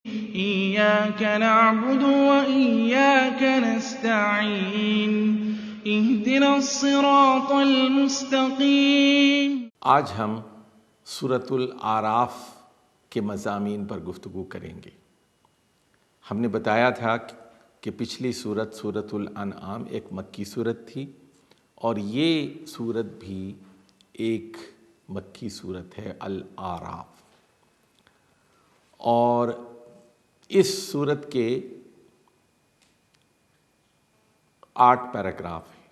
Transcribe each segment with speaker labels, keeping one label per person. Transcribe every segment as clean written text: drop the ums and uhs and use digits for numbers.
Speaker 1: إياك نعبد وإياك نستعين اهدنا الصراط المستقيم۔
Speaker 2: آج ہم سورۃ الاعراف کے مضامین پر گفتگو کریں گے۔ ہم نے بتایا تھا کہ پچھلی سورۃ الانعام ایک مکی سورت تھی، اور یہ سورت بھی ایک مکی سورت ہے، الاعراف۔ اور اس سورت کے 8 پیراگراف ہیں،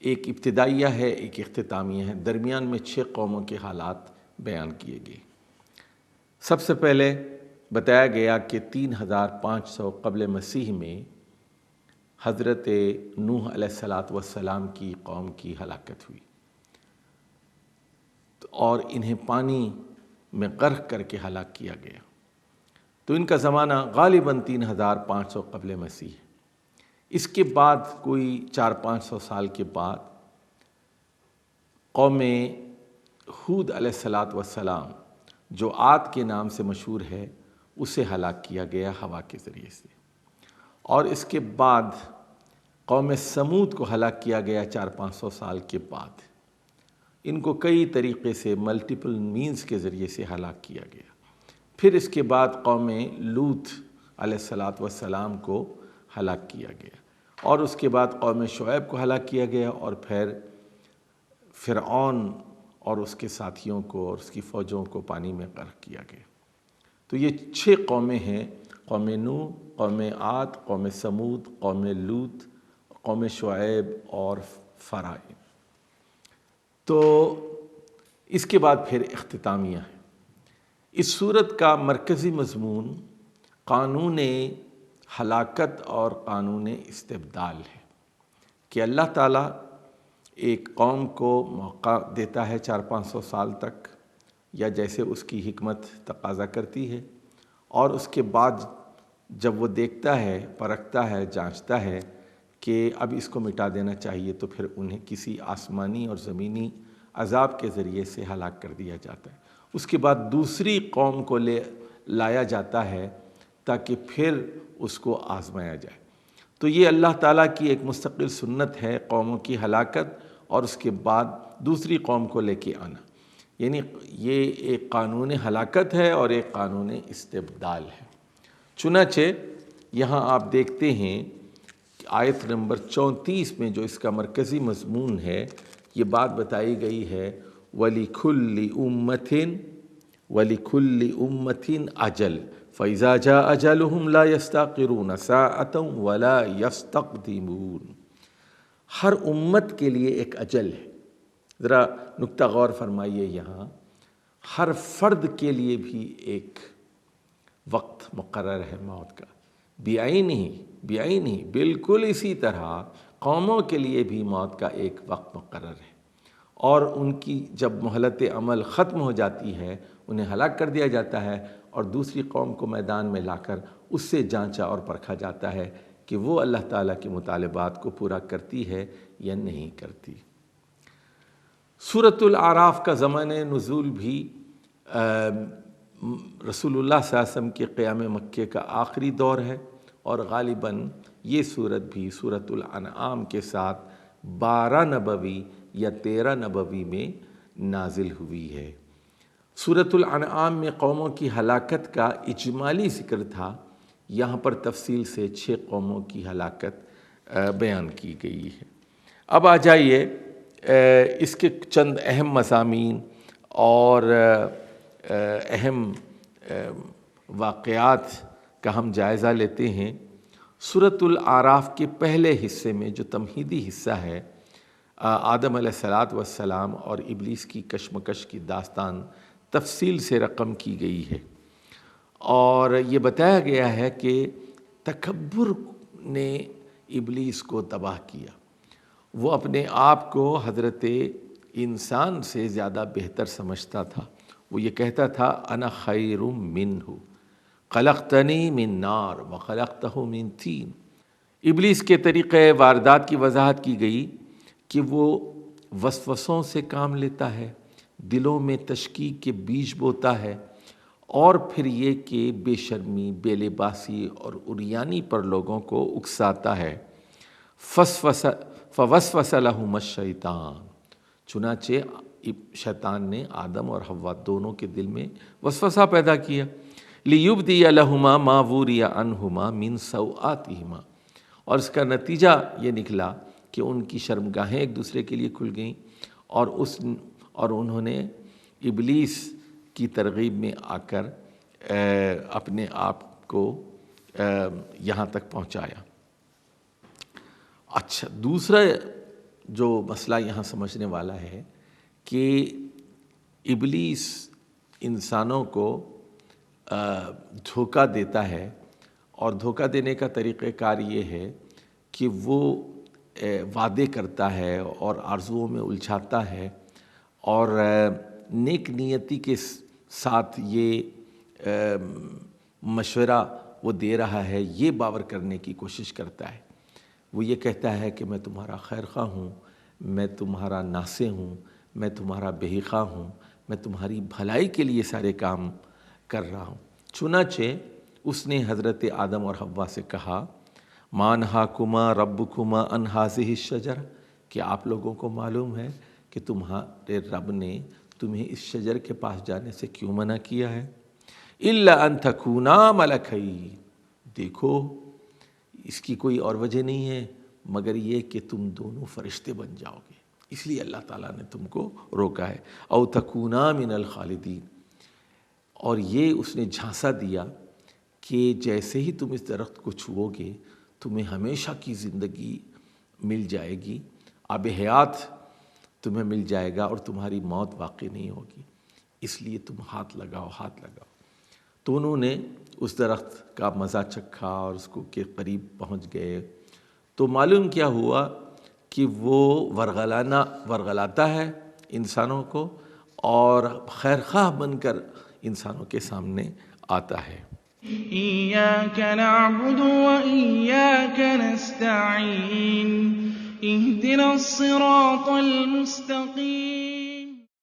Speaker 2: ایک ابتدائیہ ہے، ایک اختتامیہ ہے، درمیان میں 6 قوموں کے حالات بیان کیے گئے۔ سب سے پہلے بتایا گیا کہ 3500 قبل مسیح میں حضرت نوح علیہ السلام کی قوم کی ہلاکت ہوئی، اور انہیں پانی میں غرق کر کے ہلاک کیا گیا۔ تو ان کا زمانہ غالباً 3500 قبل مسیح ہے۔ اس کے بعد کوئی 400-500 سال کے بعد قوم ہود علیہ السلام جو عاد کے نام سے مشہور ہے، اسے ہلاک کیا گیا ہوا کے ذریعے سے۔ اور اس کے بعد قوم سمود کو ہلاک کیا گیا 400-500 سال کے بعد۔ ان کو کئی طریقے سے ملٹیپل مینز کے ذریعے سے ہلاک کیا گیا۔ پھر اس کے بعد قوم لوط علیہ السلام کو ہلاک کیا گیا، اور اس کے بعد قوم شعیب کو ہلاک کیا گیا، اور پھر فرعون اور اس کے ساتھیوں کو اور اس کی فوجوں کو پانی میں غرق کیا گیا۔ تو یہ 6 قومیں ہیں: قوم نوح، قوم عاد، قوم سمود، قوم لوط، قوم شعیب اور فرعون۔ تو اس کے بعد پھر اختتامیہ ہے۔ اس سورت کا مرکزی مضمون قانون ہلاکت اور قانون استبدال ہے، کہ اللہ تعالیٰ ایک قوم کو موقع دیتا ہے 400-500 سال تک، یا جیسے اس کی حکمت تقاضا کرتی ہے، اور اس کے بعد جب وہ دیکھتا ہے، پرکھتا ہے، جانچتا ہے کہ اب اس کو مٹا دینا چاہیے، تو پھر انہیں کسی آسمانی اور زمینی عذاب کے ذریعے سے ہلاک کر دیا جاتا ہے۔ اس کے بعد دوسری قوم کو لایا جاتا ہے تاکہ پھر اس کو آزمایا جائے۔ تو یہ اللہ تعالیٰ کی ایک مستقل سنت ہے، قوموں کی ہلاکت اور اس کے بعد دوسری قوم کو لے کے آنا۔ یعنی یہ ایک قانون ہلاکت ہے اور ایک قانون استبدال ہے۔ چنانچہ یہاں آپ دیکھتے ہیں کہ آیت نمبر 34 میں جو اس کا مرکزی مضمون ہے، یہ بات بتائی گئی ہے: وَلِكُلِّ أُمَّةٍ أَجَلٌ فَإِذَا جَاءَ أَجَلُهُمْ لَا يَسْتَأْخِرُونَ سَاعَةً وَلَا يَسْتَقْدِمُونَ۔ ہر امت کے لیے ایک اجل ہے۔ ذرا نکتہ غور فرمائیے، یہاں ہر فرد کے لیے بھی ایک وقت مقرر ہے موت کا، بعینہ، بالکل اسی طرح قوموں کے لیے بھی موت کا ایک وقت مقرر ہے، اور ان کی جب مہلت عمل ختم ہو جاتی ہے انہیں ہلاک کر دیا جاتا ہے، اور دوسری قوم کو میدان میں لا کر اس سے جانچا اور پرکھا جاتا ہے کہ وہ اللہ تعالیٰ کے مطالبات کو پورا کرتی ہے یا نہیں کرتی۔ سورۃ الاعراف کا زمانِ نزول بھی رسول اللہ صلی اللہ علیہ وسلم کے قیام مکہ کا آخری دور ہے، اور غالباً یہ سورت بھی سورۃ الانعام کے ساتھ 12 نبوی یا 13 نبوی میں نازل ہوئی ہے۔ سورۃ الانعام میں قوموں کی ہلاکت کا اجمالی ذکر تھا، یہاں پر تفصیل سے 6 قوموں کی ہلاکت بیان کی گئی ہے۔ اب آ جائیے اس کے چند اہم مضامین اور اہم واقعات کا ہم جائزہ لیتے ہیں۔ سورۃ الاعراف کے پہلے حصے میں جو تمہیدی حصہ ہے، آدم علیہ السلام اور ابلیس کی کشمکش کی داستان تفصیل سے رقم کی گئی ہے، اور یہ بتایا گیا ہے کہ تکبر نے ابلیس کو تباہ کیا۔ وہ اپنے آپ کو حضرت انسان سے زیادہ بہتر سمجھتا تھا۔ وہ یہ کہتا تھا: انا خیر منہ خلقتنی من نار وخلقتہ من طین۔ ابلیس کے طریقۂ واردات کی وضاحت کی گئی کہ وہ وسوسوں سے کام لیتا ہے، دلوں میں تشکیک کے بیج بوتا ہے، اور پھر یہ کہ بے شرمی، بے لباسی اور عریانی پر لوگوں کو اکساتا ہے۔ فوسوس لہما الشیطان، چنانچہ شیطان نے آدم اور حوا دونوں کے دل میں وسوسہ پیدا کیا۔ لیبدی لہما ما وری عنہما من سوآتہما، اور اس کا نتیجہ یہ نکلا کہ ان کی شرمگاہیں ایک دوسرے کے لیے کھل گئیں، اور انہوں نے ابلیس کی ترغیب میں آ کر اپنے آپ کو یہاں تک پہنچایا۔ اچھا، دوسرا جو مسئلہ یہاں سمجھنے والا ہے کہ ابلیس انسانوں کو دھوکہ دیتا ہے، اور دھوکہ دینے کا طریقہ کار یہ ہے کہ وہ وعدے کرتا ہے اور آرزوؤں میں الجھاتا ہے، اور نیک نیتی کے ساتھ یہ مشورہ وہ دے رہا ہے، یہ باور کرنے کی کوشش کرتا ہے۔ وہ یہ کہتا ہے کہ میں تمہارا خیر خواہ ہوں، میں تمہارا ناصح ہوں، میں تمہارا بے خواہ ہوں، میں تمہاری بھلائی کے لیے سارے کام کر رہا ہوں۔ چنانچہ اس نے حضرت آدم اور حوا سے کہا، ما نہاکما ربکما عن ہذہ الشجرہ، کہ آپ لوگوں کو معلوم ہے کہ تمہارے رب نے تمہیں اس شجر کے پاس جانے سے کیوں منع کیا ہے؟ الا ان تکونا ملکین، دیکھو اس کی کوئی اور وجہ نہیں ہے مگر یہ کہ تم دونوں فرشتے بن جاؤ گے، اس لیے اللہ تعالیٰ نے تم کو روکا ہے۔ او تکونا من الخالدین، اور یہ اس نے جھانسا دیا کہ جیسے ہی تم اس درخت کو چھوؤ گے تمہیں ہمیشہ کی زندگی مل جائے گی، آب حیات تمہیں مل جائے گا، اور تمہاری موت واقع نہیں ہوگی، اس لیے تم ہاتھ لگاؤ، ہاتھ لگاؤ۔ تو انہوں نے اس درخت کا مزہ چکھا اور اس کو کے قریب پہنچ گئے، تو معلوم کیا ہوا کہ وہ ورغلاتا ہے انسانوں کو، اور خیرخواہ بن کر انسانوں کے سامنے آتا ہے۔
Speaker 1: إياك نعبد وإياك نستعين اهدنا الصراط المستقيم